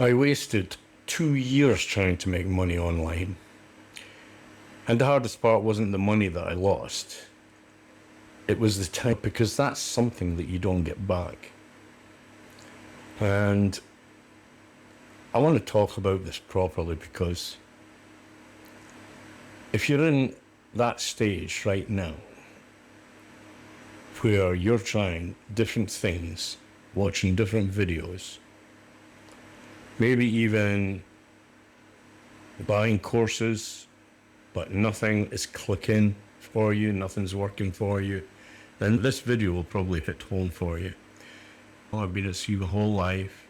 I wasted 2 years trying to make money online. And the hardest part wasn't the money that I lost. It was the time, because that's something that you don't get back. And I want to talk about this properly because if you're in that stage right now where you're trying different things, watching different videos, maybe even buying courses, but nothing is clicking for you, nothing's working for you, then this video will probably hit home for you. I've been at sea my whole life,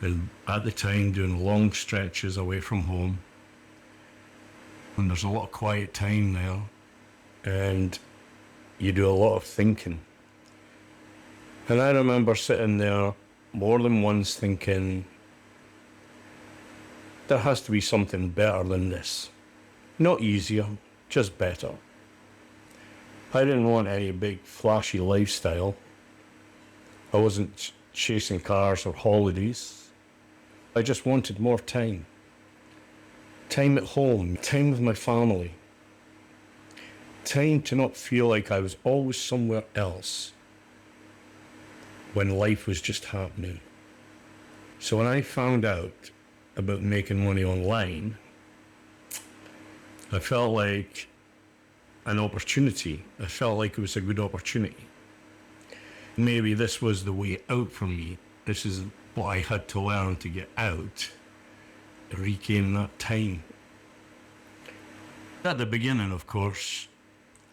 and at the time doing long stretches away from home, and there's a lot of quiet time there, and you do a lot of thinking. And I remember sitting there more than once thinking, there has to be something better than this. Not easier, just better. I didn't want any big flashy lifestyle. I wasn't chasing cars or holidays. I just wanted more time. Time at home, time with my family. Time to not feel like I was always somewhere else when life was just happening. So when I found out about making money online, I felt like an opportunity. I felt like it was a good opportunity. Maybe this was the way out for me. This is what I had to learn to get out, regain that time. At the beginning, of course,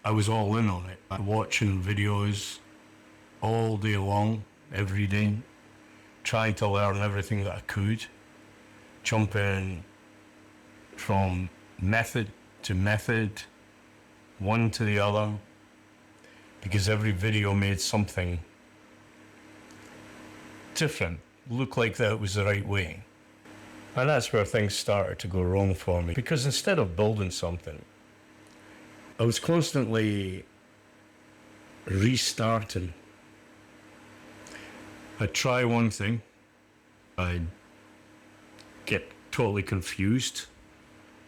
I was all in on it, watching videos all day long, every day, trying to learn everything that I could, jumping from method to method, one to the other, because every video made something different, look like that was the right way. And that's where things started to go wrong for me, because instead of building something, I was constantly restarting. I'd try one thing, I'd get totally confused.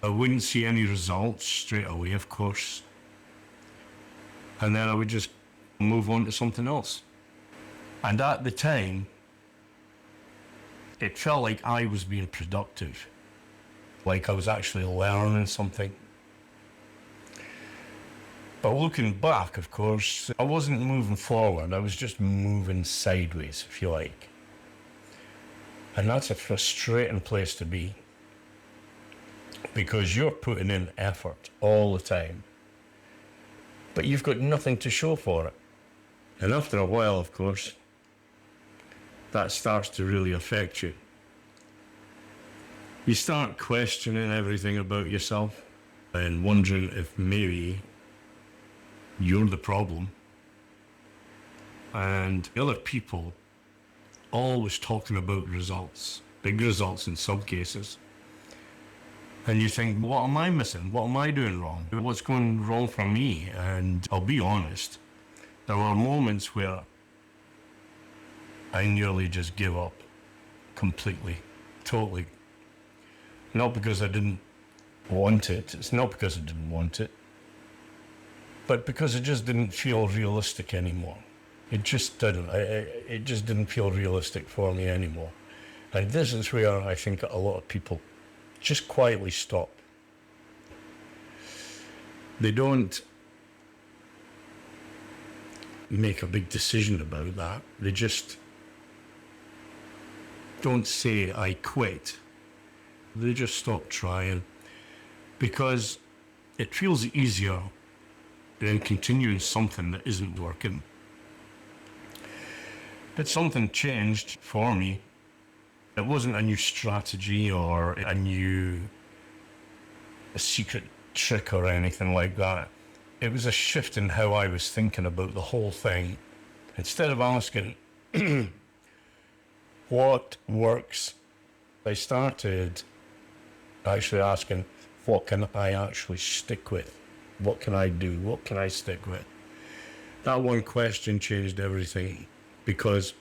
I wouldn't see any results straight away, of course. And then I would just move on to something else. And at the time, it felt like I was being productive, like I was actually learning something. But looking back, of course, I wasn't moving forward, I was just moving sideways, if you like. And that's a frustrating place to be, because you're putting in effort all the time, but you've got nothing to show for it. And after a while, of course, that starts to really affect you. You start questioning everything about yourself and wondering if maybe you're the problem. And other people always talking about results, big results in some cases. And you think, what am I missing? What am I doing wrong? What's going wrong for me? And I'll be honest, there were moments where I nearly just give up completely, totally. Not because I didn't want it. It's not because I didn't want it, but because it just didn't feel realistic anymore. It just didn't. It just didn't feel realistic for me anymore. And this is where I think a lot of people just quietly stop. They don't make a big decision about that. They just don't say, I quit. They just stop trying, because it feels easier than continuing something that isn't working. But something changed for me. It wasn't a new strategy or a secret trick or anything like that. It was a shift in how I was thinking about the whole thing. Instead of asking, what works, I started actually asking, what can I actually stick with? What can I do? What can I stick with? That one question changed everything, because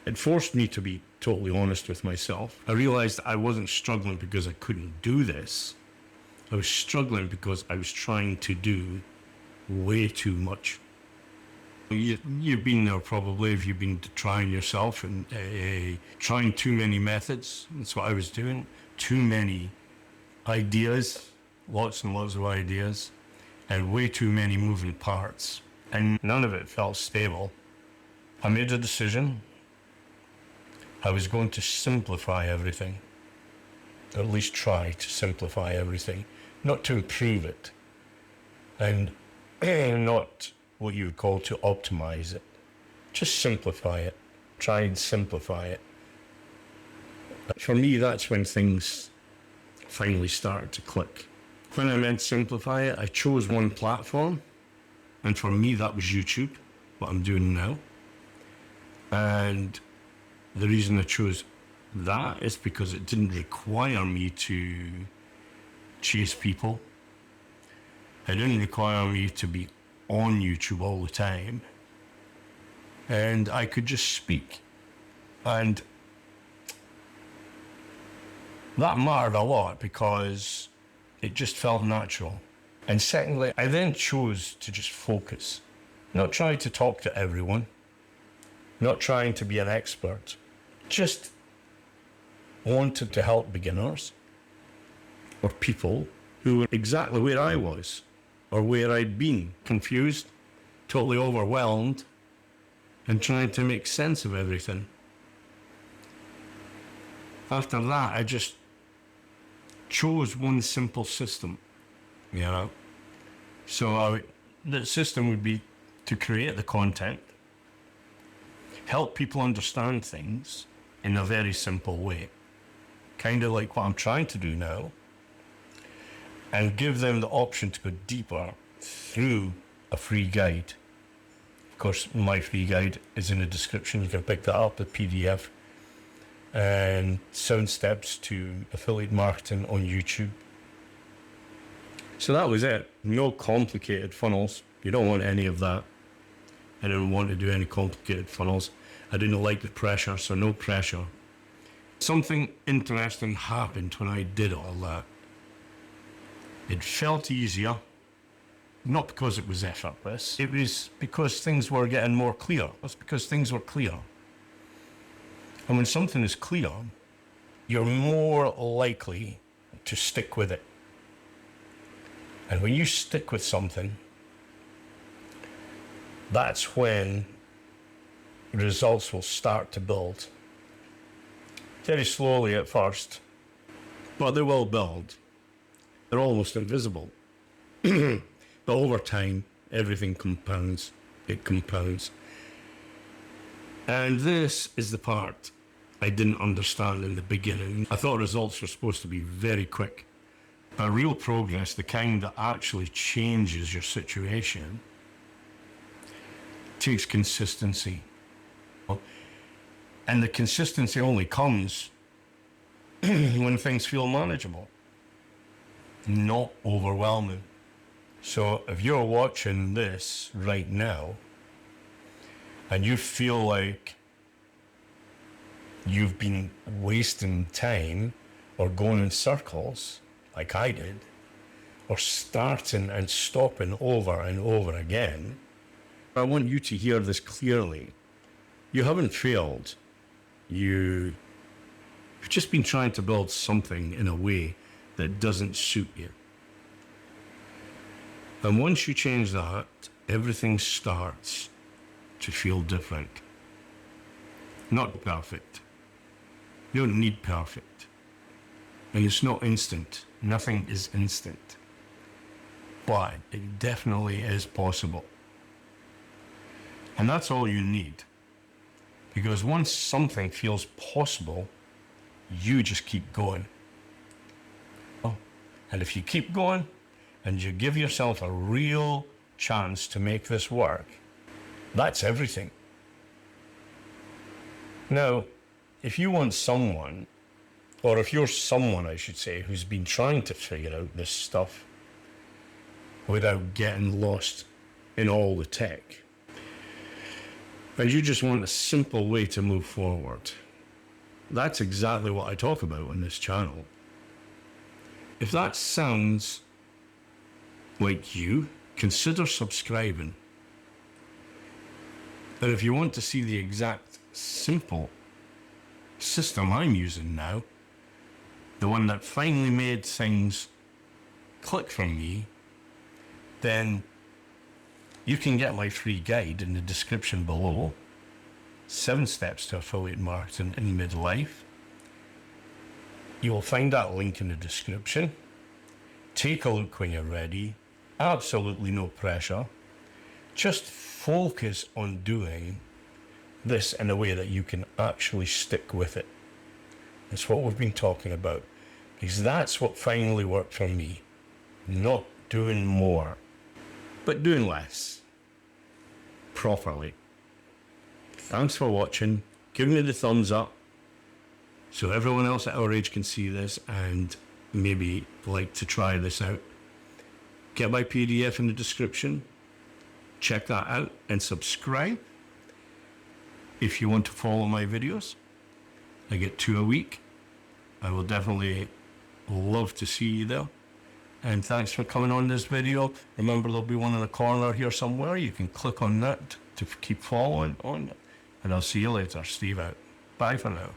it forced me to be totally honest with myself. I realized I wasn't struggling because I couldn't do this. I was struggling because I was trying to do way too much. You've been there probably if you've been trying yourself and trying too many methods. That's what I was doing. Too many ideas, lots and lots of ideas, and way too many moving parts. And none of it felt stable. I made a decision. I was going to simplify everything. Or at least try to simplify everything. Not to improve it. And not what you would call to optimize it. Just simplify it. Try and simplify it. For me, that's when things finally started to click. When I meant simplify it, I chose one platform. And for me, that was YouTube, what I'm doing now. And the reason I chose that is because it didn't require me to chase people. It didn't require me to be on YouTube all the time. And I could just speak. And that mattered a lot because it just felt natural. And secondly, I then chose to just focus. Not trying to talk to everyone. Not trying to be an expert. Just wanted to help beginners or people who were exactly where I was or where I'd been, confused, totally overwhelmed, and trying to make sense of everything. After that, I just chose one simple system, you know. So the system would be to create the content, help people understand things in a very simple way, kind of like what I'm trying to do now, and give them the option to go deeper through a free guide. Of course, my free guide is in the description. You can pick that up, the PDF, and 7 steps to affiliate marketing on YouTube. So that was it. No complicated funnels. You don't want any of that. I didn't want to do any complicated funnels. I didn't like the pressure, so no pressure. Something interesting happened when I did all that. It felt easier, not because it was effortless. It was because things were getting more clear. It's because things were clear. And when something is clear, you're more likely to stick with it. And when you stick with something, that's when results will start to build. Very slowly at first, but they will build. They're almost invisible. But over time, everything compounds. It compounds. And this is the part I didn't understand in the beginning. I thought results were supposed to be very quick. But real progress, the kind that actually changes your situation, takes consistency. And the consistency only comes when things feel manageable, not overwhelming. So if you're watching this right now and you feel like you've been wasting time or going in circles like I did, or starting and stopping over and over again, I want you to hear this clearly. You haven't failed. You've just been trying to build something in a way that doesn't suit you. And once you change that, everything starts to feel different. Not perfect. You don't need perfect. And it's not instant. Nothing is instant. But it definitely is possible. And that's all you need. Because once something feels possible, you just keep going. And if you keep going and you give yourself a real chance to make this work, that's everything. Now, if you want someone, or if you're someone, I should say, who's been trying to figure out this stuff without getting lost in all the tech, and you just want a simple way to move forward, That's exactly what I talk about on this channel. If that sounds like you, consider subscribing. But if you want to see the exact simple system I'm using now, the one that finally made things click for me, then you can get my free guide in the description below. 7 steps to affiliate marketing in midlife. You will find that link in the description. Take a look when you're ready. Absolutely no pressure. Just focus on doing this in a way that you can actually stick with it. That's what we've been talking about. Because that's what finally worked for me. Not doing more, but doing less. Properly. Thanks for watching. Give me the thumbs up so everyone else at our age can see this and maybe like to try this out. Get my PDF in the description. Check that out and subscribe. If you want to follow my videos, I get 2 a week. I will definitely love to see you there. And thanks for coming on this video. Remember, there'll be one in the corner here somewhere. You can click on that to keep following on. And I'll see you later. Steve out. Bye for now.